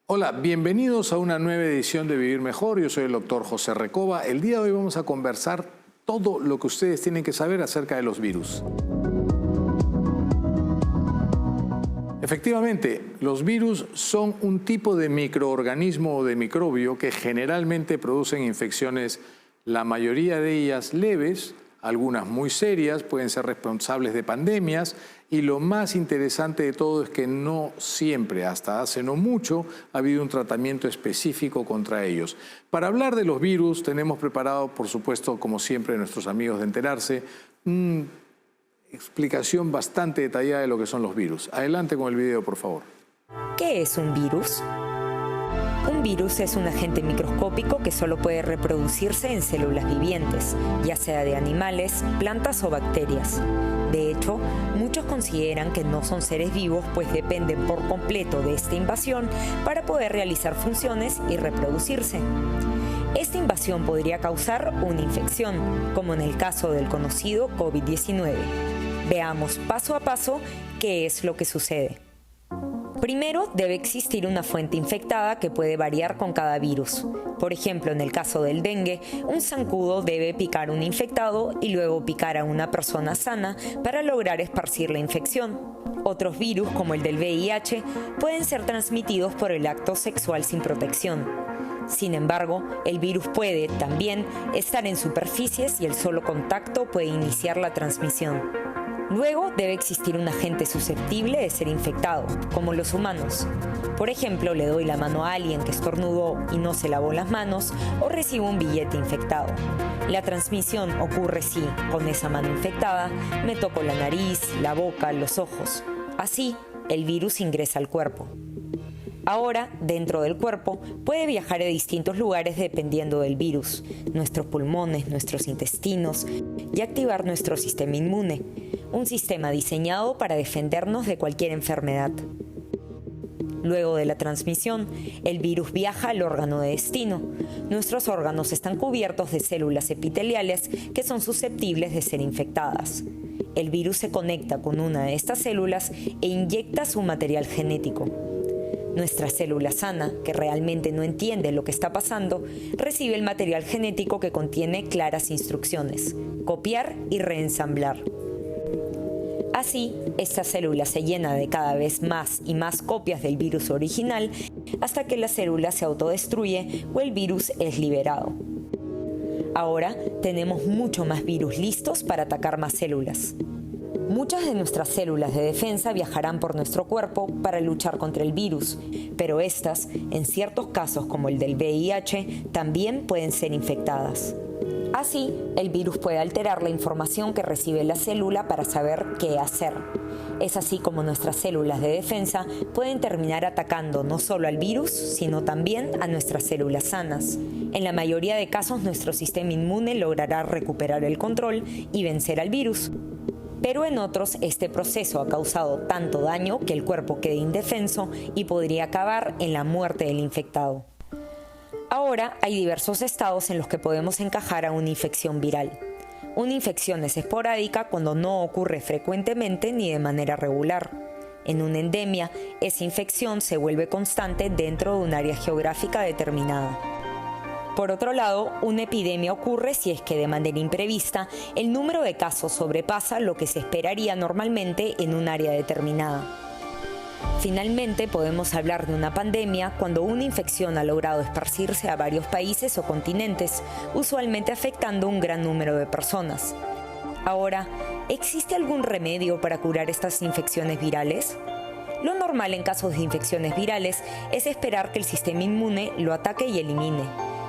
Hola, bienvenidos a una nueva edición de Vivir Mejor. Yo soy el doctor José Recoba. El día de hoy vamos a conversar todo lo que ustedes tienen que saber acerca de los virus. Efectivamente, los virus son un tipo de microorganismo o de microbio que generalmente producen infecciones, la mayoría de ellas leves, algunas muy serias, pueden ser responsables de pandemias, y lo más interesante de todo es que no siempre, hasta hace no mucho, ha habido un tratamiento específico contra ellos. Para hablar de los virus tenemos preparado, por supuesto, como siempre, nuestros amigos de Enterarse, una explicación bastante detallada de lo que son los virus. Adelante con el video, por favor. ¿Qué es un virus? Un virus es un agente microscópico que solo puede reproducirse en células vivientes, ya sea de animales, plantas o bacterias. De hecho, muchos consideran que no son seres vivos, pues dependen por completo de esta invasión para poder realizar funciones y reproducirse. Esta invasión podría causar una infección, como en el caso del conocido COVID-19. Veamos paso a paso qué es lo que sucede. Primero, debe existir una fuente infectada que puede variar con cada virus. Por ejemplo, en el caso del dengue, un zancudo debe picar a un infectado y luego picar a una persona sana para lograr esparcir la infección. Otros virus, como el del VIH, pueden ser transmitidos por el acto sexual sin protección. Sin embargo, el virus puede también estar en superficies y el solo contacto puede iniciar la transmisión. Luego debe existir un agente susceptible de ser infectado, como los humanos. Por ejemplo, le doy la mano a alguien que estornudó y no se lavó las manos, o recibo un billete infectado. La transmisión ocurre si, con esa mano infectada, me toco la nariz, la boca, los ojos. Así, el virus ingresa al cuerpo. Ahora, dentro del cuerpo, puede viajar a distintos lugares dependiendo del virus, nuestros pulmones, nuestros intestinos, y activar nuestro sistema inmune, un sistema diseñado para defendernos de cualquier enfermedad. Luego de la transmisión, el virus viaja al órgano de destino. Nuestros órganos están cubiertos de células epiteliales que son susceptibles de ser infectadas. El virus se conecta con una de estas células e inyecta su material genético. Nuestra célula sana, que realmente no entiende lo que está pasando, recibe el material genético que contiene claras instrucciones: copiar y reensamblar. Así, esta célula se llena de cada vez más y más copias del virus original hasta que la célula se autodestruye o el virus es liberado. Ahora tenemos mucho más virus listos para atacar más células. Muchas de nuestras células de defensa viajarán por nuestro cuerpo para luchar contra el virus, pero estas, en ciertos casos como el del VIH, también pueden ser infectadas. Así, el virus puede alterar la información que recibe la célula para saber qué hacer. Es así como nuestras células de defensa pueden terminar atacando no solo al virus, sino también a nuestras células sanas. En la mayoría de casos, nuestro sistema inmune logrará recuperar el control y vencer al virus. Pero en otros, este proceso ha causado tanto daño que el cuerpo quede indefenso y podría acabar en la muerte del infectado. Ahora hay diversos estados en los que podemos encajar a una infección viral. Una infección es esporádica cuando no ocurre frecuentemente ni de manera regular. En una endemia, esa infección se vuelve constante dentro de un área geográfica determinada. Por otro lado, una epidemia ocurre si es que de manera imprevista el número de casos sobrepasa lo que se esperaría normalmente en un área determinada. Finalmente, podemos hablar de una pandemia cuando una infección ha logrado esparcirse a varios países o continentes, usualmente afectando un gran número de personas. Ahora, ¿existe algún remedio para curar estas infecciones virales? Lo normal en casos de infecciones virales es esperar que el sistema inmune lo ataque y elimine.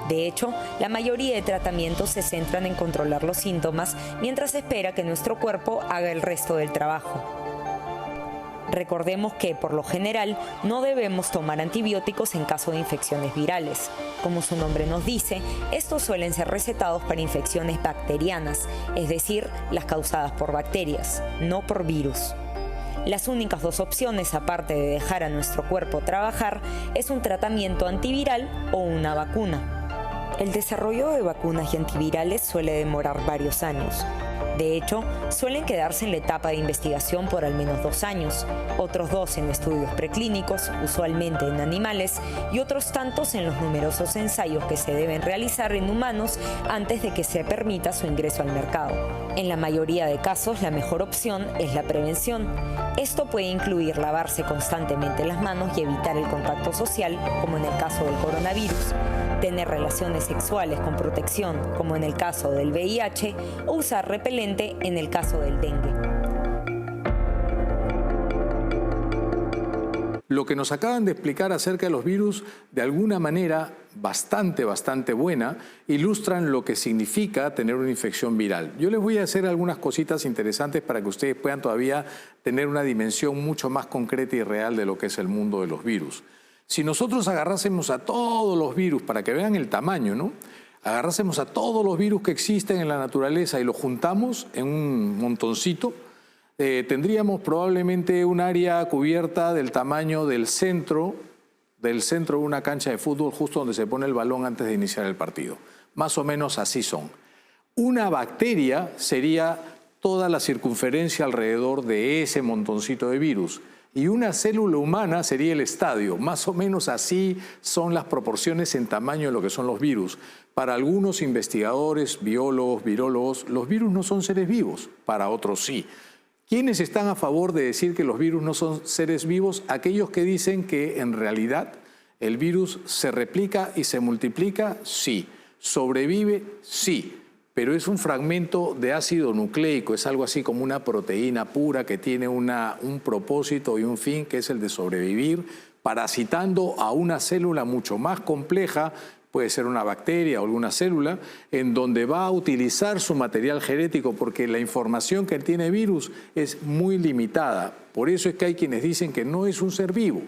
De hecho, la mayoría de tratamientos se centran en controlar los síntomas mientras se espera que nuestro cuerpo haga el resto del trabajo. Recordemos que, por lo general, no debemos tomar antibióticos en caso de infecciones virales. Como su nombre nos dice, estos suelen ser recetados para infecciones bacterianas, es decir, las causadas por bacterias, no por virus. Las únicas dos opciones, aparte de dejar a nuestro cuerpo trabajar, es un tratamiento antiviral o una vacuna. El desarrollo de vacunas y antivirales suele demorar varios años. De hecho, suelen quedarse en la etapa de investigación por al menos 2 años, otros 2 en estudios preclínicos, usualmente en animales, y otros tantos en los numerosos ensayos que se deben realizar en humanos antes de que se permita su ingreso al mercado. En la mayoría de casos, la mejor opción es la prevención. Esto puede incluir lavarse constantemente las manos y evitar el contacto social, como en el caso del coronavirus, tener relaciones sexuales con protección, como en el caso del VIH, o usar repelente en el caso del dengue. Lo que nos acaban de explicar acerca de los virus, de alguna manera bastante buena, ilustran lo que significa tener una infección viral. Yo les voy a hacer algunas cositas interesantes para que ustedes puedan todavía tener una dimensión mucho más concreta y real de lo que es el mundo de los virus. Si nosotros agarrásemos a todos los virus, para que vean el tamaño, ¿no? Agarrásemos a todos los virus que existen en la naturaleza y los juntamos en un montoncito, tendríamos probablemente un área cubierta del tamaño del centro de una cancha de fútbol, justo donde se pone el balón antes de iniciar el partido. Más o menos así son. Una bacteria sería toda la circunferencia alrededor de ese montoncito de virus. Y una célula humana sería el estadio. Más o menos así son las proporciones en tamaño de lo que son los virus. Para algunos investigadores, biólogos, virólogos, los virus no son seres vivos, para otros sí. ¿Quiénes están a favor de decir que los virus no son seres vivos? Aquellos que dicen que en realidad el virus se replica y se multiplica, sí. Sobrevive, sí. Pero es un fragmento de ácido nucleico, es algo así como una proteína pura que tiene un propósito y un fin, que es el de sobrevivir, parasitando a una célula mucho más compleja, puede ser una bacteria o alguna célula, en donde va a utilizar su material genético, porque la información que tiene virus es muy limitada. Por eso es que hay quienes dicen que no es un ser vivo.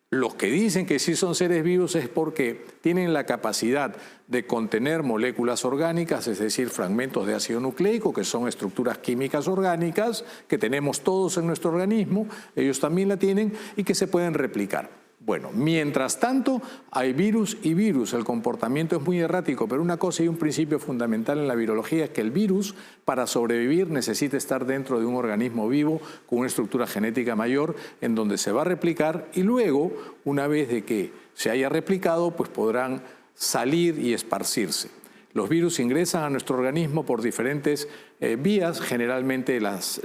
Los que dicen que sí son seres vivos es porque tienen la capacidad de contener moléculas orgánicas, es decir, fragmentos de ácido nucleico, que son estructuras químicas orgánicas, que tenemos todos en nuestro organismo, ellos también la tienen, y que se pueden replicar. Bueno, mientras tanto, hay virus y virus. El comportamiento es muy errático, pero una cosa y un principio fundamental en la virología es que el virus, para sobrevivir, necesita estar dentro de un organismo vivo con una estructura genética mayor, en donde se va a replicar, y luego, una vez de que se haya replicado, pues podrán salir y esparcirse. Los virus ingresan a nuestro organismo por diferentes vías, generalmente las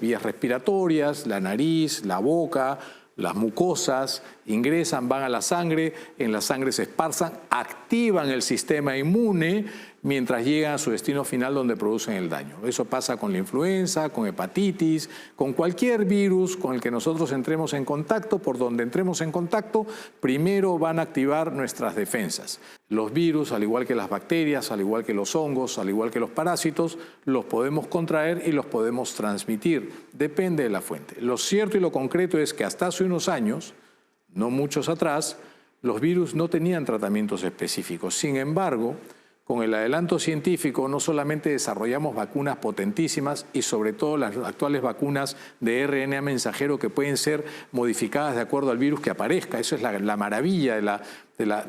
vías respiratorias, la nariz, la boca, las mucosas, ingresan, van a la sangre, en la sangre se esparzan, activan el sistema inmune mientras llegan a su destino final donde producen el daño. Eso pasa con la influenza, con hepatitis, con cualquier virus con el que nosotros entremos en contacto, por donde entremos en contacto, primero van a activar nuestras defensas. Los virus, al igual que las bacterias, al igual que los hongos, al igual que los parásitos, los podemos contraer y los podemos transmitir. Depende de la fuente. Lo cierto y lo concreto es que hasta hace unos años, no muchos atrás, los virus no tenían tratamientos específicos. Sin embargo, con el adelanto científico no solamente desarrollamos vacunas potentísimas y sobre todo las actuales vacunas de RNA mensajero que pueden ser modificadas de acuerdo al virus que aparezca. Eso es la maravilla de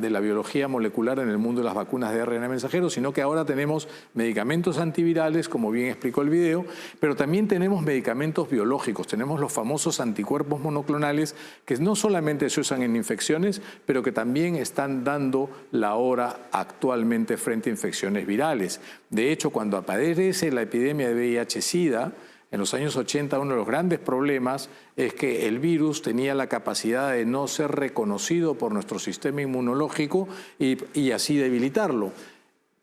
la biología molecular en el mundo de las vacunas de RNA mensajero, sino que ahora tenemos medicamentos antivirales, como bien explicó el video, pero también tenemos medicamentos biológicos, tenemos los famosos anticuerpos monoclonales que no solamente se usan en infecciones, pero que también están dando la hora actualmente frente a infecciones virales. De hecho, cuando aparece la epidemia de VIH-Sida, en los años 80, uno de los grandes problemas es que el virus tenía la capacidad de no ser reconocido por nuestro sistema inmunológico y así debilitarlo.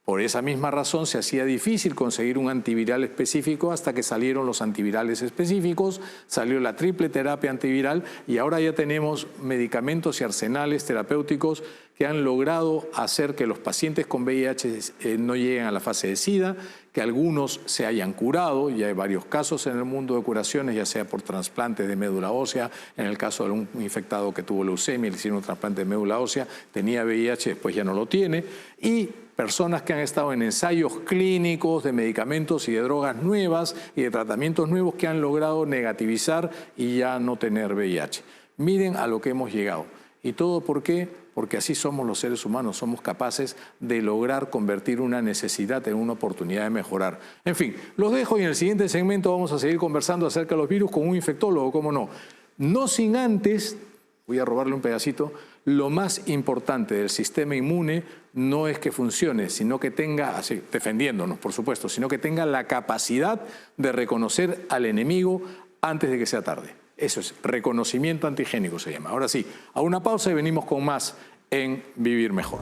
Por esa misma razón se hacía difícil conseguir un antiviral específico hasta que salieron los antivirales específicos, salió la triple terapia antiviral y ahora ya tenemos medicamentos y arsenales terapéuticos que han logrado hacer que los pacientes con VIH no lleguen a la fase de SIDA, que algunos se hayan curado, y hay varios casos en el mundo de curaciones, ya sea por trasplantes de médula ósea, en el caso de un infectado que tuvo leucemia, le hicieron un trasplante de médula ósea, tenía VIH, después ya no lo tiene, y personas que han estado en ensayos clínicos de medicamentos y de drogas nuevas y de tratamientos nuevos que han logrado negativizar y ya no tener VIH. Miren a lo que hemos llegado. ¿Y todo por qué? Porque así somos los seres humanos, somos capaces de lograr convertir una necesidad en una oportunidad de mejorar. En fin, los dejo y en el siguiente segmento vamos a seguir conversando acerca de los virus con un infectólogo, ¿cómo no? No sin antes, voy a robarle un pedacito, lo más importante del sistema inmune no es que funcione, sino que tenga, así, defendiéndonos por supuesto, sino que tenga la capacidad de reconocer al enemigo antes de que sea tarde. Eso es, reconocimiento antigénico se llama. Ahora sí, a una pausa y venimos con más en Vivir Mejor.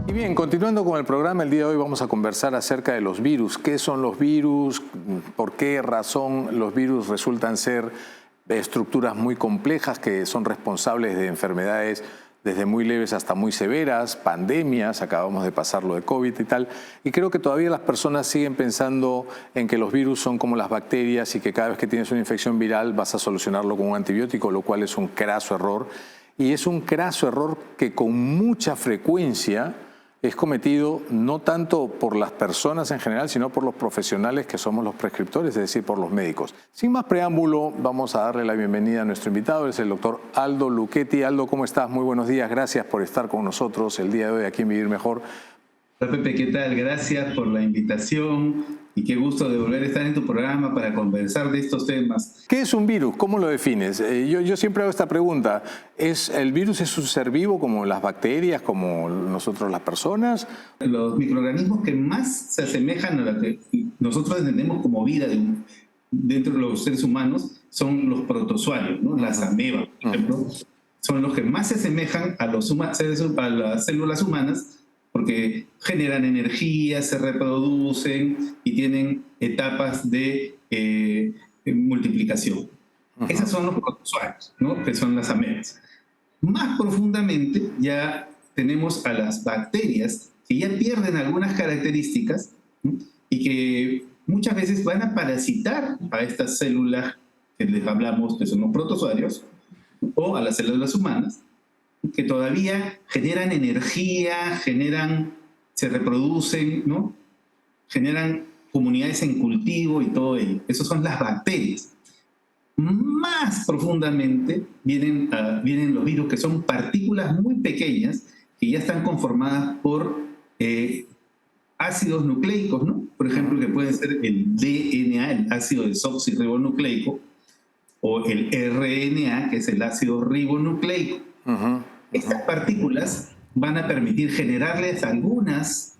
Y bien, continuando con el programa, el día de hoy vamos a conversar acerca de los virus. ¿Qué son los virus? ¿Por qué razón los virus resultan ser estructuras muy complejas que son responsables de enfermedades desde muy leves hasta muy severas, pandemias, acabamos de pasar lo de COVID y tal, y creo que todavía las personas siguen pensando en que los virus son como las bacterias y que cada vez que tienes una infección viral vas a solucionarlo con un antibiótico, lo cual es un craso error, y es un craso error que con mucha frecuencia es cometido no tanto por las personas en general, sino por los profesionales que somos los prescriptores, es decir, por los médicos. Sin más preámbulo, vamos a darle la bienvenida a nuestro invitado, es el doctor Aldo Luchetti. Aldo, ¿cómo estás? Muy buenos días, gracias por estar con nosotros el día de hoy aquí en Vivir Mejor. Hola Pepe, ¿qué tal? Gracias por la invitación y qué gusto de volver a estar en tu programa para conversar de estos temas. ¿Qué es un virus? ¿Cómo lo defines? Yo siempre hago esta pregunta. ¿El virus es un ser vivo como las bacterias, como nosotros las personas? Los microorganismos que más se asemejan a lo que nosotros entendemos como vida dentro de los seres humanos son los protozoarios, ¿no? Las amebas, por ejemplo, son los que más se asemejan a las células humanas, porque generan energía, se reproducen y tienen etapas de multiplicación. Esos son los protozoarios, ¿no? Que son las amebas. Más profundamente ya tenemos a las bacterias que ya pierden algunas características, ¿no? Y que muchas veces van a parasitar a estas células que les hablamos, que son los protozoarios, o a las células humanas, que todavía generan energía, se reproducen, ¿no? Generan comunidades en cultivo y todo ello. Esas son las bacterias. Más profundamente vienen los virus, que son partículas muy pequeñas que ya están conformadas por ácidos nucleicos, ¿no? Por ejemplo, que puede ser el DNA, el ácido desoxirribonucleico, o el RNA, que es el ácido ribonucleico. Estas partículas van a permitir generarles algunas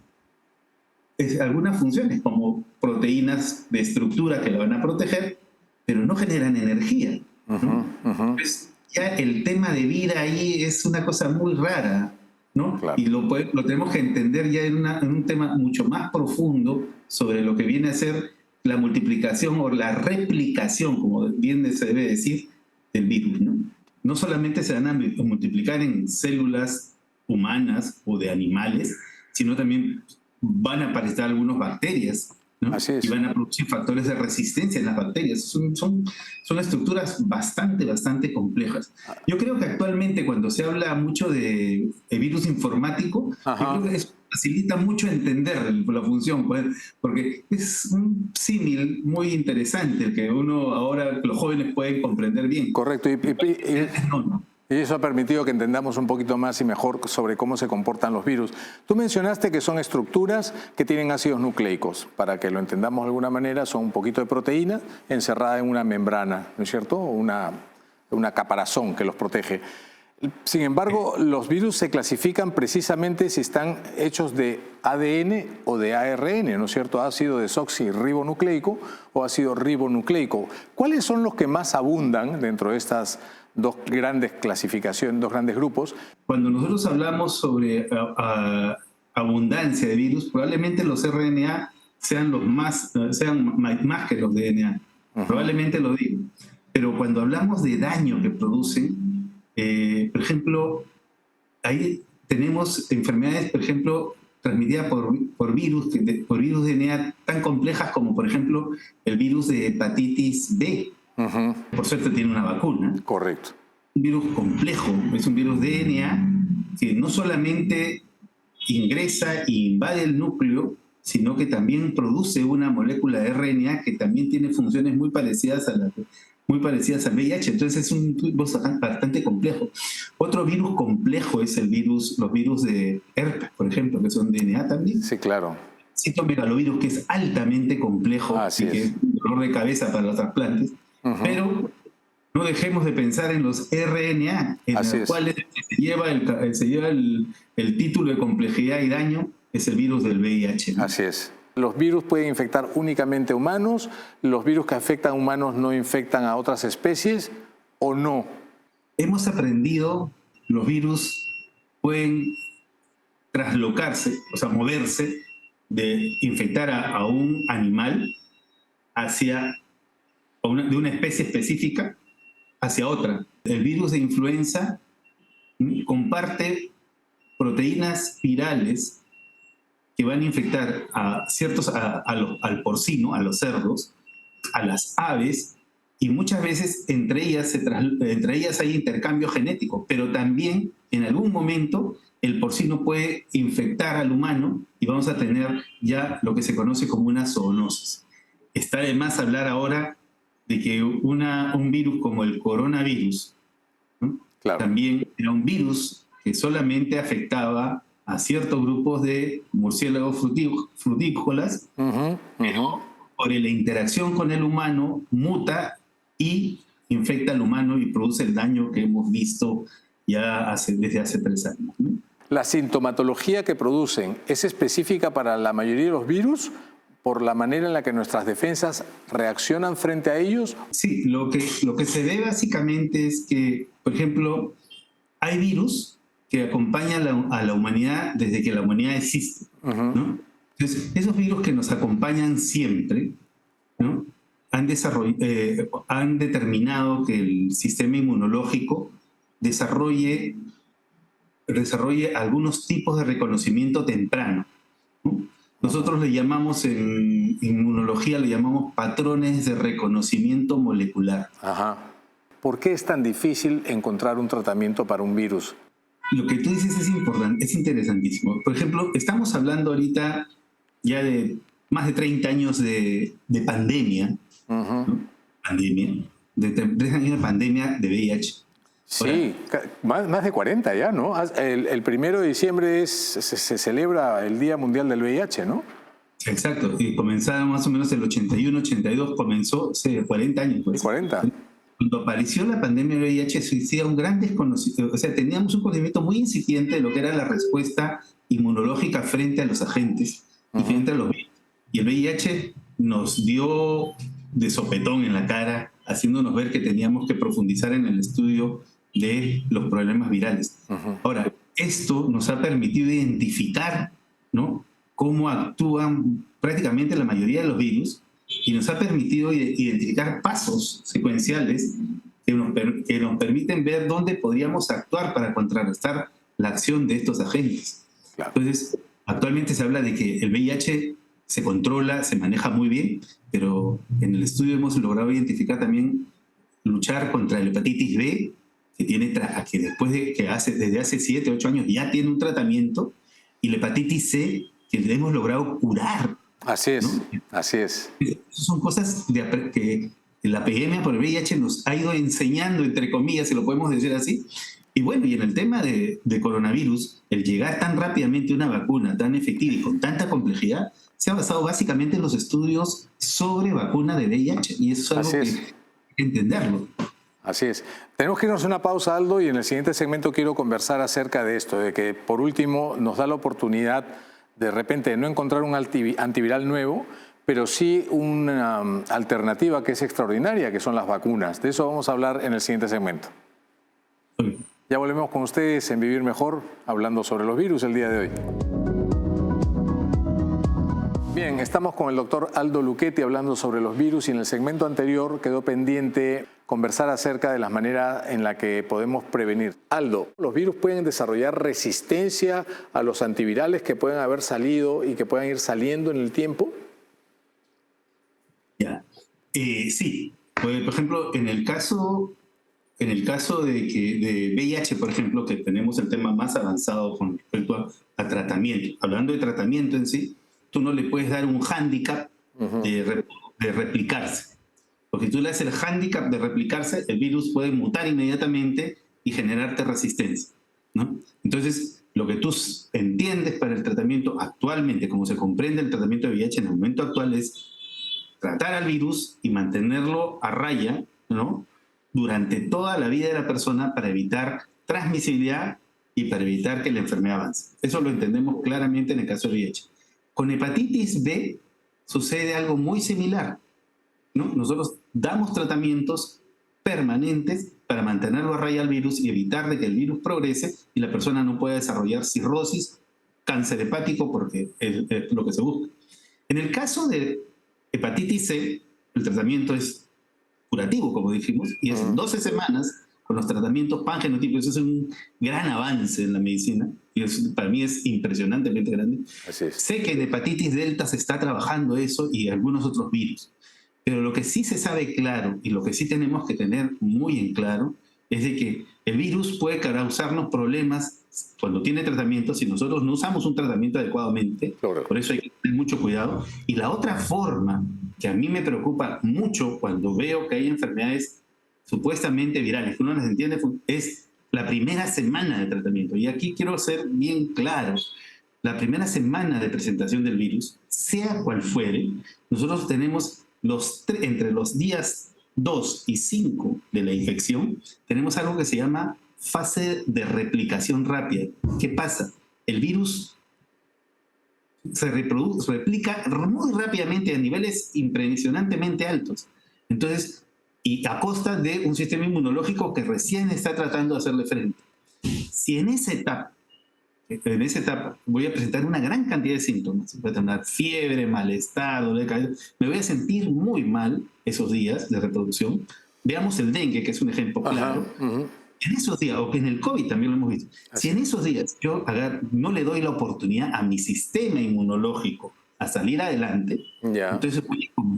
funciones, como proteínas de estructura que la van a proteger, pero no generan energía, ¿no? Pues ya el tema de vida ahí es una cosa muy rara, ¿no? Claro. Y lo tenemos que entender ya en un tema mucho más profundo sobre lo que viene a ser la multiplicación o la replicación, como bien se debe decir, del virus, ¿no? No solamente se van a multiplicar en células humanas o de animales, sino también van a aparecer algunas bacterias, ¿no? Así es. Y van a producir factores de resistencia en las bacterias. Son estructuras bastante complejas. Yo creo que actualmente cuando se habla mucho de virus informático, yo creo que eso facilita mucho entender la función, porque es un símil muy interesante el que los jóvenes pueden comprender bien. Correcto. Y eso ha permitido que entendamos un poquito más y mejor sobre cómo se comportan los virus. Tú mencionaste que son estructuras que tienen ácidos nucleicos. Para que lo entendamos de alguna manera, son un poquito de proteína encerrada en una membrana, ¿no es cierto? Una caparazón que los protege. Sin embargo, los virus se clasifican precisamente si están hechos de ADN o de ARN, ¿no es cierto? Ácido desoxirribonucleico o ácido ribonucleico. ¿Cuáles son los que más abundan dentro de estas dos grandes clasificaciones, dos grandes grupos? Cuando nosotros hablamos sobre abundancia de virus, probablemente los RNA sean más que los DNA. Probablemente lo digo. Pero cuando hablamos de daño que producen, por ejemplo, ahí tenemos enfermedades, por ejemplo, transmitidas por virus DNA tan complejas como, por ejemplo, el virus de hepatitis B. Por suerte tiene una vacuna. Correcto. Un virus complejo, es un virus DNA que no solamente ingresa e invade el núcleo, sino que también produce una molécula de RNA que también tiene funciones muy parecidas a muy parecidas al VIH. Entonces es un virus bastante complejo. Otro virus complejo es los virus de herpes, por ejemplo, que son DNA también. Sí, claro. Citomegalovirus, que es altamente complejo Así y que es un dolor de cabeza para los trasplantes. Pero no dejemos de pensar en los RNA, en los cuales se lleva el título de complejidad y daño, es el virus del VIH, ¿no? Así es. Los virus pueden infectar únicamente humanos, los virus que afectan a humanos no infectan a otras especies, ¿o no? Hemos aprendido, los virus pueden traslocarse, o sea, moverse, de infectar a un animal de una especie específica hacia otra. El virus de influenza comparte proteínas virales que van a infectar al porcino, a los cerdos, a las aves, y muchas veces entre ellas hay intercambio genético, pero también en algún momento el porcino puede infectar al humano y vamos a tener ya lo que se conoce como una zoonosis. Está de más hablar ahora de que un virus como el coronavirus, ¿no? Claro, también era un virus que solamente afectaba a ciertos grupos de murciélagos frutícolas, pero por la interacción con el humano muta y infecta al humano y produce el daño que hemos visto ya desde hace 3 años, ¿no? ¿La sintomatología que producen es específica para la mayoría de los virus por la manera en la que nuestras defensas reaccionan frente a ellos? Sí, lo que se ve básicamente es que, por ejemplo, hay virus que acompañan a la humanidad desde que la humanidad existe, ¿no? Entonces, esos virus que nos acompañan siempre, ¿no? Han determinado que el sistema inmunológico desarrolle algunos tipos de reconocimiento temprano, ¿no? Nosotros le llamamos, en inmunología, le llamamos patrones de reconocimiento molecular. Ajá. ¿Por qué es tan difícil encontrar un tratamiento para un virus? Lo que tú dices es importante, es interesantísimo. Por ejemplo, estamos hablando ahorita ya de más de 30 años de pandemia, ¿no? De 3 años de pandemia de VIH. Sí, más de 40 ya, ¿no? El 1 de diciembre se celebra el Día Mundial del VIH, ¿no? Exacto, y comenzaba más o menos el 81, 82, comenzó hace 40 años. Pues. 40. Cuando apareció la pandemia del VIH, existía un gran desconocimiento, o sea, teníamos un conocimiento muy incipiente de lo que era la respuesta inmunológica frente a los agentes y frente a los virus. Y el VIH nos dio de sopetón en la cara, haciéndonos ver que teníamos que profundizar en el estudio de los problemas virales. Ahora, esto nos ha permitido identificar, ¿no?, cómo actúan prácticamente la mayoría de los virus y nos ha permitido identificar pasos secuenciales que nos permiten ver dónde podríamos actuar para contrarrestar la acción de estos agentes. Claro. Entonces, actualmente se habla de que el VIH se controla, se maneja muy bien, pero en el estudio hemos logrado identificar también luchar contra la hepatitis B, que desde hace 7, 8 años ya tiene un tratamiento, y la hepatitis C, que le hemos logrado curar. Así es, ¿no? Así es. Son cosas que la epidemia por el VIH nos ha ido enseñando, entre comillas, si lo podemos decir así. Y bueno, y en el tema de coronavirus, el llegar tan rápidamente a una vacuna tan efectiva y con tanta complejidad, se ha basado básicamente en los estudios sobre vacuna de VIH. Y eso es algo que hay que entenderlo. Así es. Tenemos que irnos a una pausa, Aldo, y en el siguiente segmento quiero conversar acerca de esto, de que por último nos da la oportunidad de repente de no encontrar un antiviral nuevo, pero sí una alternativa que es extraordinaria, que son las vacunas. De eso vamos a hablar en el siguiente segmento. Ya volvemos con ustedes en Vivir Mejor, hablando sobre los virus el día de hoy. Bien, estamos con el doctor Aldo Lucchetti hablando sobre los virus y en el segmento anterior quedó pendiente conversar acerca de las maneras en las que podemos prevenir. Aldo, ¿los virus pueden desarrollar resistencia a los antivirales que pueden haber salido y que puedan ir saliendo en el tiempo? Ya. Sí. Por ejemplo, en el caso de VIH, por ejemplo, que tenemos el tema más avanzado con respecto a tratamiento. Hablando de tratamiento en sí, tú no le puedes dar un hándicap de replicarse. Porque tú le das el hándicap de replicarse, el virus puede mutar inmediatamente y generarte resistencia, ¿no? Entonces, lo que tú entiendes para el tratamiento actualmente, como se comprende el tratamiento de VIH en el momento actual, es tratar al virus y mantenerlo a raya, ¿no?, durante toda la vida de la persona para evitar transmisibilidad y para evitar que la enfermedad avance. Eso lo entendemos claramente en el caso del VIH. Con hepatitis B sucede algo muy similar, ¿no? Nosotros damos tratamientos permanentes para mantenerlo a raya al virus y evitar de que el virus progrese y la persona no pueda desarrollar cirrosis, cáncer hepático, porque es lo que se busca. En el caso de hepatitis C, el tratamiento es curativo, como dijimos, y es en 12 semanas con los tratamientos pangenotípicos. Eso es un gran avance en la medicina y para mí es impresionantemente grande. Así es. Sé que en hepatitis delta se está trabajando eso y algunos otros virus, pero lo que sí se sabe claro y lo que sí tenemos que tener muy en claro es de que el virus puede causarnos problemas cuando tiene tratamiento si nosotros no usamos un tratamiento adecuadamente. Claro. Por eso hay que tener mucho cuidado. Y la otra forma que a mí me preocupa mucho cuando veo que hay enfermedades supuestamente virales, que uno las entiende, es la primera semana de tratamiento. Y aquí quiero ser bien claro. La primera semana de presentación del virus, sea cual fuere, nosotros tenemos entre los días 2 y 5 de la infección, tenemos algo que se llama fase de replicación rápida. ¿Qué pasa? El virus se replica muy rápidamente a niveles impresionantemente altos. Entonces, y a costa de un sistema inmunológico que recién está tratando de hacerle frente. Si en esa etapa voy a presentar una gran cantidad de síntomas, voy a tener fiebre, malestar, dolor de cabeza, me voy a sentir muy mal esos días de reproducción. Veamos el dengue, que es un ejemplo claro. En esos días, o que en el COVID también lo hemos visto, si en esos días yo no le doy la oportunidad a mi sistema inmunológico a salir adelante, entonces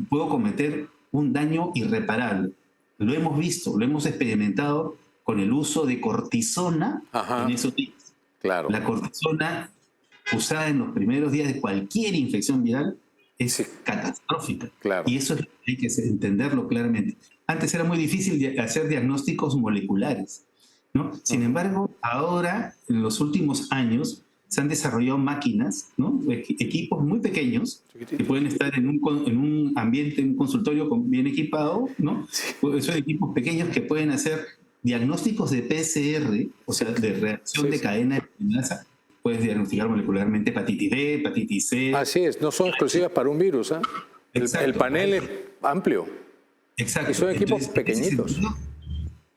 puedo cometer un daño irreparable. Lo hemos visto, lo hemos experimentado con el uso de cortisona en esos días. Claro. La cortisona usada en los primeros días de cualquier infección viral es catastrófica. Claro. Y eso hay que entenderlo claramente. Antes era muy difícil hacer diagnósticos moleculares, ¿no? Sin embargo, ahora, en los últimos años, se han desarrollado máquinas, ¿no?, equipos muy pequeños que pueden estar en un ambiente, un consultorio bien equipado, ¿no? Son equipos pequeños que pueden hacer diagnósticos de PCR, o sea, de reacción de cadena de amenaza. Puedes diagnosticar molecularmente hepatitis B, hepatitis C. Así es, no son exclusivas para un virus, ¿eh? El panel es amplio. Exacto. Y son equipos pequeñitos. En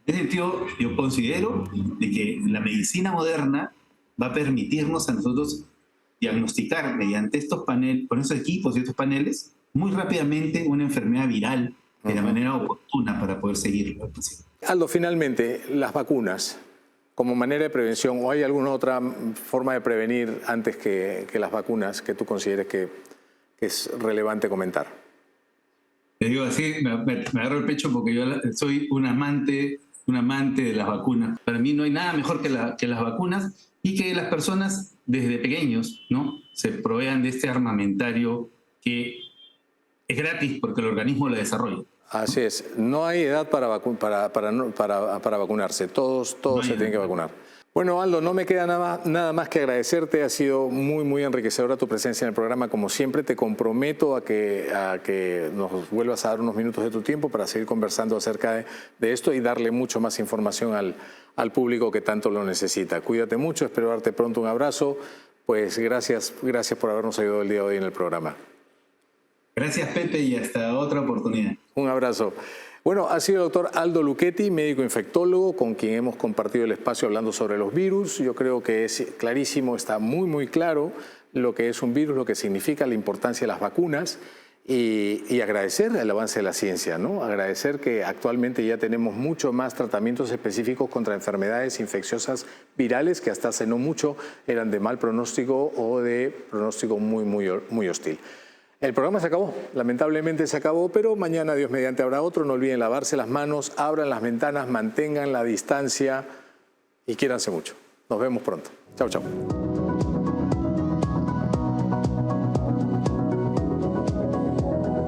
ese sentido, yo considero de que la medicina moderna va a permitirnos a nosotros diagnosticar mediante estos paneles, con esos equipos y estos paneles, muy rápidamente una enfermedad viral de la manera oportuna para poder seguirlo al paciente. Aldo, finalmente, las vacunas, como manera de prevención, ¿o hay alguna otra forma de prevenir antes que las vacunas que tú consideres que es relevante comentar? Te digo así, me agarro el pecho porque yo soy un amante de las vacunas. Para mí no hay nada mejor que las vacunas y que las personas desde pequeños, ¿no?, se provean de este armamentario que es gratis porque el organismo lo desarrolla. Así es, no hay edad para vacunarse, todos se tienen que vacunar. Bueno, Aldo, no me queda nada más que agradecerte, ha sido muy enriquecedora tu presencia en el programa, como siempre. Te comprometo a que nos vuelvas a dar unos minutos de tu tiempo para seguir conversando acerca de esto y darle mucho más información al público que tanto lo necesita. Cuídate mucho, espero darte pronto un abrazo, pues gracias por habernos ayudado el día de hoy en el programa. Gracias, Pepe, y hasta otra oportunidad. Un abrazo. Bueno, ha sido el doctor Aldo Luchetti, médico infectólogo, con quien hemos compartido el espacio hablando sobre los virus. Yo creo que es clarísimo, está muy claro lo que es un virus, lo que significa, la importancia de las vacunas y agradecer el avance de la ciencia, ¿no? Agradecer que actualmente ya tenemos mucho más tratamientos específicos contra enfermedades infecciosas virales que hasta hace no mucho eran de mal pronóstico o de pronóstico muy hostil. El programa se acabó, lamentablemente se acabó, pero mañana, Dios mediante, habrá otro. No olviden lavarse las manos, abran las ventanas, mantengan la distancia y quiéranse mucho. Nos vemos pronto. Chau.